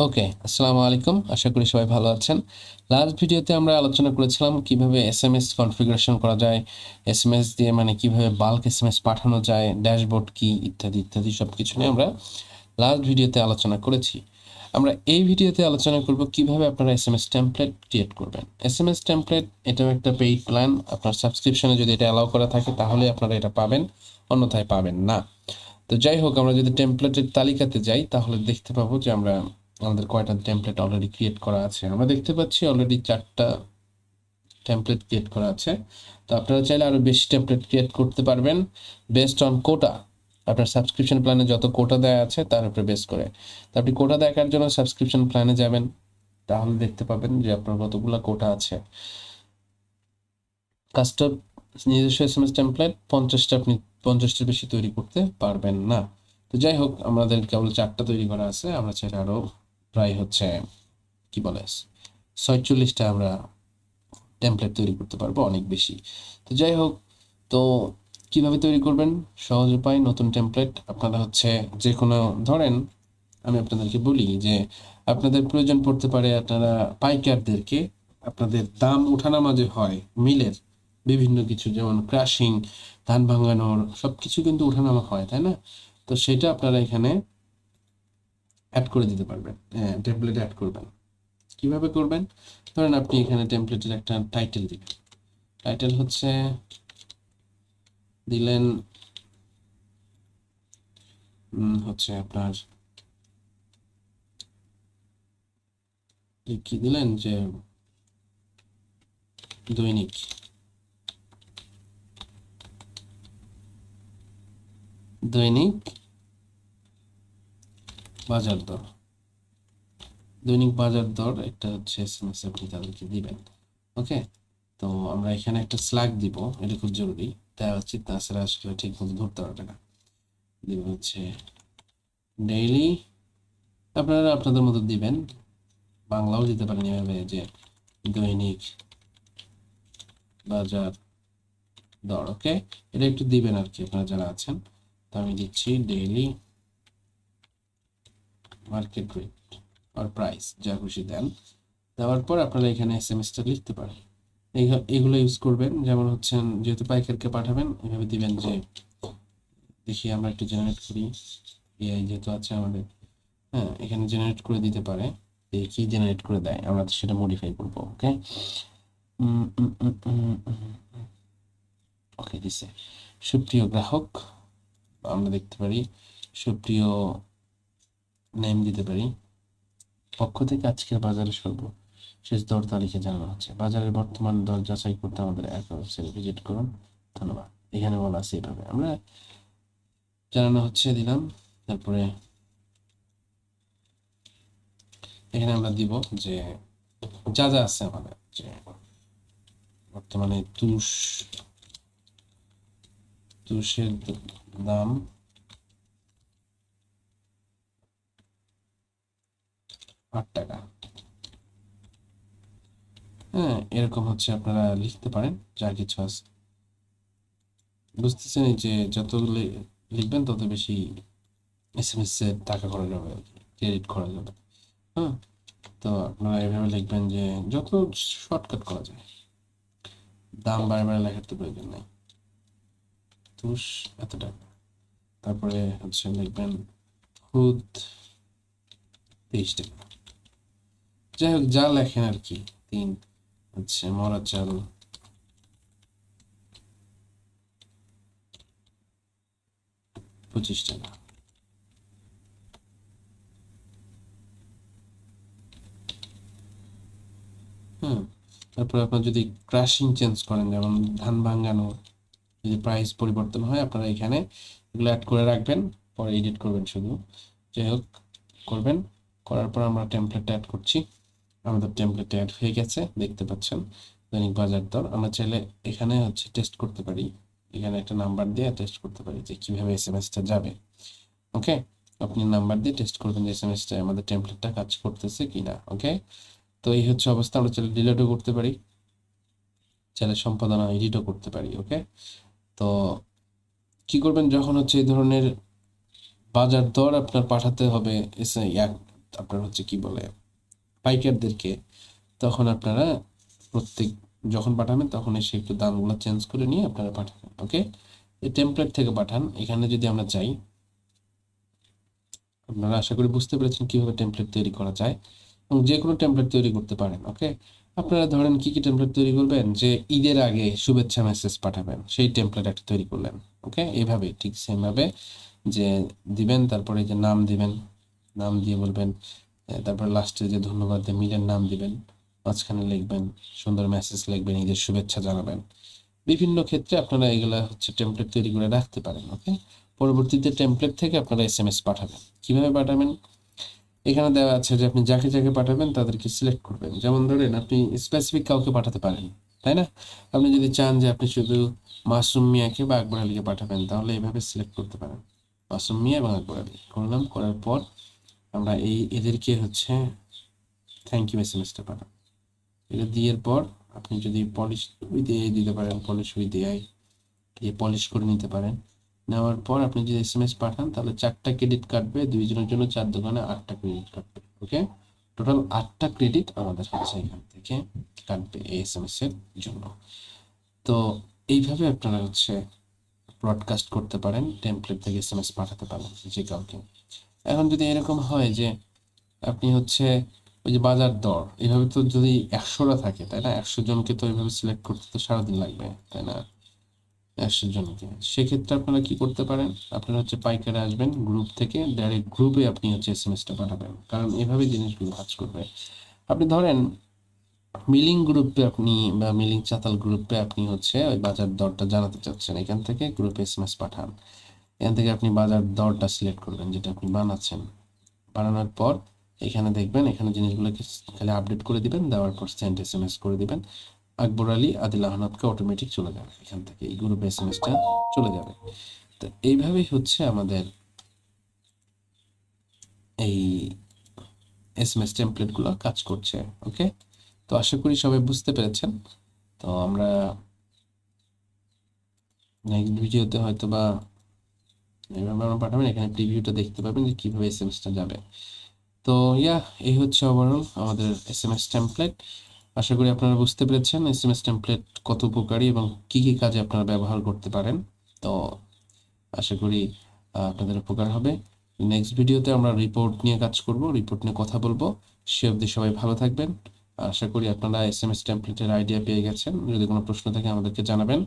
ওকে, আসসালামু আলাইকুম। আশা করি সবাই ভালো আছেন। লাস্ট ভিডিওতে আমরা আলোচনা করেছিলাম কিভাবে এসএমএস কনফিগারেশন করা যায়, এসএমএস দিয়ে মানে কিভাবে বাল্ক এসএমএস পাঠানো যায়, ড্যাশবোর্ড কি ইত্যাদি ইত্যাদি সব কিছু নিয়ে আমরা লাস্ট ভিডিওতে আলোচনা করেছি। আমরা এই ভিডিওতে আলোচনা করব কিভাবে আপনারা এসএমএস টেমপ্লেট ক্রিয়েট করবেন। এসএমএস টেমপ্লেট এটাও একটা পেইড প্ল্যান। আপনার সাবস্ক্রিপশনে যদি এটা অ্যালাউ করা থাকে তাহলে আপনারা এটা পাবেন, অন্যথায় পাবেন না। তো যাই হোক, আমরা যদি টেমপ্লেটের তালিকাতে যাই তাহলে দেখতে পাবো যে আমাদের কয়টা টেমপ্লেট অলরেডি ক্রিয়েট করা আছে। আমরা দেখতে পাচ্ছি অলরেডি 4টা টেমপ্লেট ক্রিয়েট করা আছে। তো আপনারা চাইলে আরও বেশি টেমপ্লেট ক্রিয়েট করতে পারবেন বেসড অন কোটা। আপনার সাবস্ক্রিপশন প্ল্যানে যত কোটা দেওয়া আছে তার উপরে বেস করে। তো আপনি কোটা দেখার জন্য সাবস্ক্রিপশন প্ল্যানে যাবেন, তাহলে দেখতে পাবেন যে আপনার কতগুলো কোটা আছে। কাস্টম নিজস্ব এসএমএস টেমপ্লেট 50টা, আপনি 50টার বেশি তৈরি করতে পারবেন না। তো যাই হোক, আমাদের কেবল 4টা তৈরি করা আছে। আমরা চাইলে আরও প্রায় হচ্ছে কি বলে 46টা আমরা টেমপ্লেট তৈরি করতে পারবো, অনেক বেশি। তো যাই হোক, তো কিভাবে তৈরি করবেন? সহজ উপায়, নতুন টেমপ্লেট আপনারা হচ্ছে যে কোনো ধরেন, আমি আপনাদেরকে বলি যে আপনাদের প্রয়োজন পড়তে পারে আপনারা পাইকারদেরকে আপনাদের দাম ওঠানামা যে হয় মিলের বিভিন্ন কিছু, যেমন ক্রাশিং, ধান ভাঙানোর সব কিছু কিন্তু ওঠানামা হয়, তাই না? তো সেটা আপনারা এখানে অ্যাড করে দিতে পারবেন, হ্যাঁ, টেমপ্লেট অ্যাড করবেন। কিভাবে করবেন? ধরেন আপনি এখানে টেমপ্লেটের একটা টাইটেল দিবেন। টাইটেল হচ্ছে দিলেন হচ্ছে আপনার কি দিলেন যে দৈনিক দৈনিক বাজার দর, দৈনিক বাজার দর একটা হচ্ছে এসএমএস আপনি তাদেরকে দিবেন। ওকে, তো আমরা এখানে একটা স্ল্যাগ দিব, এটা খুব জরুরি, দেওয়া উচিত, তাছাড়া আসলে ঠিক মতো ধরতে পারবে না। দিব হচ্ছে ডেইলি, আপনারা আপনাদের মতো দিবেন, বাংলাও দিতে পারেন এভাবে যে দৈনিক বাজার দর। ওকে, এটা একটু দিবেন আর কি আপনারা যারা আছেন। তো আমি দিচ্ছি ডেইলি মার্কেট রেট আর প্রাইস, যা খুশি দেন। দেওয়ার পর আপনারা এখানে এসএমএসটা লিখতে পারেন। এইগুলো ইউজ করবেন, যেমন হচ্ছেন যেহেতু পাইকারকে পাঠাবেন এভাবে দিবেন যে, দেখি আমরা একটু জেনারেট করি, এআই যেহেতু আছে আমাদের, হ্যাঁ, এখানে জেনারেট করে দিতে পারে। দেখি জেনারেট করে দেয়, আমরা সেটা মডিফাই করবো। ওকে, ওকে দিছে। সুপ্রিয় গ্রাহক, আমরা দেখতে পারি সুপ্রিয় নেম দিতে পারি। পক্ষ থেকে আজকের বাজারে সর্বশেষ দর তালিকা জানানো হচ্ছে। বাজারের বর্তমান দর যাচাই করতে আমাদের ওয়েবসাইট ভিজিট করুন। ধন্যবাদ। এখানে বলা আছে এইভাবে আমরা জানানো হচ্ছে, দিলাম। তারপরে এখানে আমরা দিব যে যা যা আছে আমাদের, যে বর্তমানে তুষের দাম 8 টাকা। হ্যাঁ, এরকম হচ্ছে আপনারা লিখতে পারেন, যা কিছু আছে। বুঝতেছেন যে যত লিখবেন তত বেশি এসএমএস এর টাকা করা যাবে, ক্রেডিট করা যাবে। হ্যাঁ, তো আপনারা এভাবে লিখবেন যে যত শর্টকাট করা যায়, দাম বারে বারে লেখার তো প্রয়োজন নেই। তুষ এত টাকা, তারপরে হচ্ছে লিখবেন খুদ 23 টাকা। যাই হোক, যা লেখেন আর কি। তিন হচ্ছে মরা চাল 25 টাকা। হ্যাঁ, তারপরে আপনার যদি ক্রাশিং চেঞ্জ করেন, যেমন ধান ভাঙানো, যদি প্রাইস পরিবর্তন হয় আপনারা এখানে এগুলো অ্যাড করে রাখবেন, পরে এডিট করবেন শুধু। যাই হোক, করবেন। করার পর আমরা টেমপ্লেট অ্যাড করছি। আমাদের টেমপ্লেট অ্যাড হয়ে গেছে, দেখতে পাচ্ছেন দৈনিক বাজার দর। আমরা চাইলে এখানে হচ্ছে টেস্ট করতে পারি, এখানে একটা নাম্বার দিয়ে টেস্ট করতে পারি যে কীভাবে এসএমএসটা যাবে। ওকে, আপনি নাম্বার দিয়ে টেস্ট করবেন যে এসএমএসটা আমাদের টেমপ্লেটটা কাজ করতেছে কিনা। ওকে, তো এই হচ্ছে অবস্থা। আমরা চাইলে ডিলিটও করতে পারি, চাইলে সম্পাদনা এডিটও করতে পারি। ওকে, তো কি করবেন যখন হচ্ছে এই ধরনের বাজার দর আপনার পাঠাতে হবে আপনার হচ্ছে কি বলে পাইকারদেরকে, তখন আপনারা প্রত্যেক যখন পাঠাবেন তখন এসে একটু দামগুলো চেঞ্জ করে নিয়ে আপনারা পাঠাবেন। ওকে, এই টেমপ্লেট থেকে পাঠান। এখানে যদি আমরা যাই, আপনারা আশা করি বুঝতে পেরেছেন কিভাবে টেমপ্লেট তৈরি করা যায় এবং যে কোনো টেমপ্লেট তৈরি করতে পারেন। ওকে, আপনারা ধরেন কি কি টেমপ্লেট তৈরি করবেন, যে ঈদের আগে শুভেচ্ছা মেসেজ পাঠাবেন, সেই টেমপ্লেট একটা তৈরি করলেন। ওকে, এইভাবে ঠিক সেমভাবে যে দিবেন, তারপরে যে নাম দিবেন, নাম দিয়ে বলবেন, তারপর লাস্টে যে ধন্যবাদ দিয়ে মিলের নাম দিবেন, মাঝখানে লিখবেন সুন্দর মেসেজ লিখবেন, ঈদের শুভেচ্ছা জানাবেন। বিভিন্ন ক্ষেত্রে আপনারা এগুলা হচ্ছে টেমপ্লেট তৈরি করে রাখতে পারেন। ওকে, পরবর্তীতে টেমপ্লেট থেকে আপনারা এসএমএস পাঠাবেন। কিভাবে পাঠাবেন, এখানে দেওয়া আছে যে আপনি যাকে যাকে পাঠাবেন তাদেরকে সিলেক্ট করবেন। যেমন ধরেন আপনি স্পেসিফিক কাউকে পাঠাতে পারেন, তাই না? আপনি যদি চান যে আপনি শুধু মাসুম মিয়াকে বা আকবর আলীকে পাঠাবেন, তাহলে এইভাবে সিলেক্ট করতে পারেন, মাসুম মিয়া এবং আকবর আলী করলাম। করার পর আমরা এদেরকে হচ্ছে থ্যাংক ইউ এসএমএসটা পাঠান। এটা দেওয়ার পর আপনি যদি পলিশ উইথ এআই দিতে পারেন, পলিশ উইথ এআই দিয়ে পলিশ করে নিতে পারেন। নেওয়ার পর আপনি যদি এসএমএস পাঠান তাহলে 4টা ক্রেডিট কাটবে, 2 জনের জন্য 4 দোকানে 8টা ক্রেডিট কাটবে। ওকে, টোটাল 8টা ক্রেডিট আমাদের হচ্ছে এখান থেকে কাটবে এই এসএমএস এর জন্য। তো এইভাবে আপনারা হচ্ছে ব্রডকাস্ট করতে পারেন, টেমপ্লেট থেকে এসএমএস পাঠাতে পারেন যে কাউকে। এখন যদি এরকম হয় যে আপনি হচ্ছে ওই যে বাজার দর, এইভাবে তো যদি 100টা থাকে, তাই না, 100 জনকে তো এইভাবে সিলেক্ট করতে তো সারাদিন লাগবে, তাই না, 100 জনকে। সেক্ষেত্রে আপনারা কি করতে পারেন, আপনারা হচ্ছে পাইকারে আসবেন, গ্রুপ থেকে ডাইরেক্ট গ্রুপে আপনি হচ্ছে এসএমএসটা পাঠাবেন, কারণ এভাবে জিনিসগুলো কাজ করবে। আপনি ধরেন মিলিং গ্রুপে আপনি বা মিলিং চাতাল গ্রুপে আপনি হচ্ছে ওই বাজার দরটা জানাতে চাচ্ছেন, এখান থেকে গ্রুপে এসএমএস পাঠান। এখান থেকে আপনি বাজার দরটা সিলেক্ট করবেন যেটা আপনি বানাচ্ছেন। বানানোর পর এখানে দেখবেন, এখানে জিনিসগুলোকে খালি আপডেট করে দিবেন, দেওয়ার পর সেন্ড এসএমএস করে দিবেন। আকবর আলী আদিল আহনাদকে অটোমেটিক চলে যাবে, এখান থেকে এই গ্রুপে এসএমএসটা চলে যাবে। তো এইভাবেই হচ্ছে আমাদের এই এসএমএস টেমপ্লেটগুলো কাজ করছে। ওকে, তো আশা করি সবাই বুঝতে পেরেছেন। তো আমরা নেক্সট ভিডিওতে হয়তো বা এইভাবে আমরা পাঠাবেন, এখানে প্রিভিউটা দেখতে পাবেন যে কীভাবে এসএমএসটা যাবে। তো এই হচ্ছে ওভারঅল আমাদের এসএমএস টেমপ্লেট। আশা করি আপনারা বুঝতে পেরেছেন এসএমএস টেমপ্লেট কত উপকারী এবং কী কী কাজে আপনারা ব্যবহার করতে পারেন। তো আশা করি আপনাদের উপকার হবে। নেক্সট ভিডিওতে আমরা রিপোর্ট নিয়ে কাজ করব, রিপোর্ট নিয়ে কথা বলবো। সে অবধি সবাই ভালো থাকবেন। আশা করি আপনারা এসএমএস টেমপ্লেটের আইডিয়া পেয়ে গেছেন। যদি কোনো প্রশ্ন থাকে আমাদেরকে জানাবেন।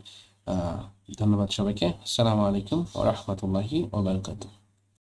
ধন্যবাদ সবাইকে। আসসালামু আলাইকুম ওয়া রাহমাতুল্লাহি ওয়া বারাকাতুহু।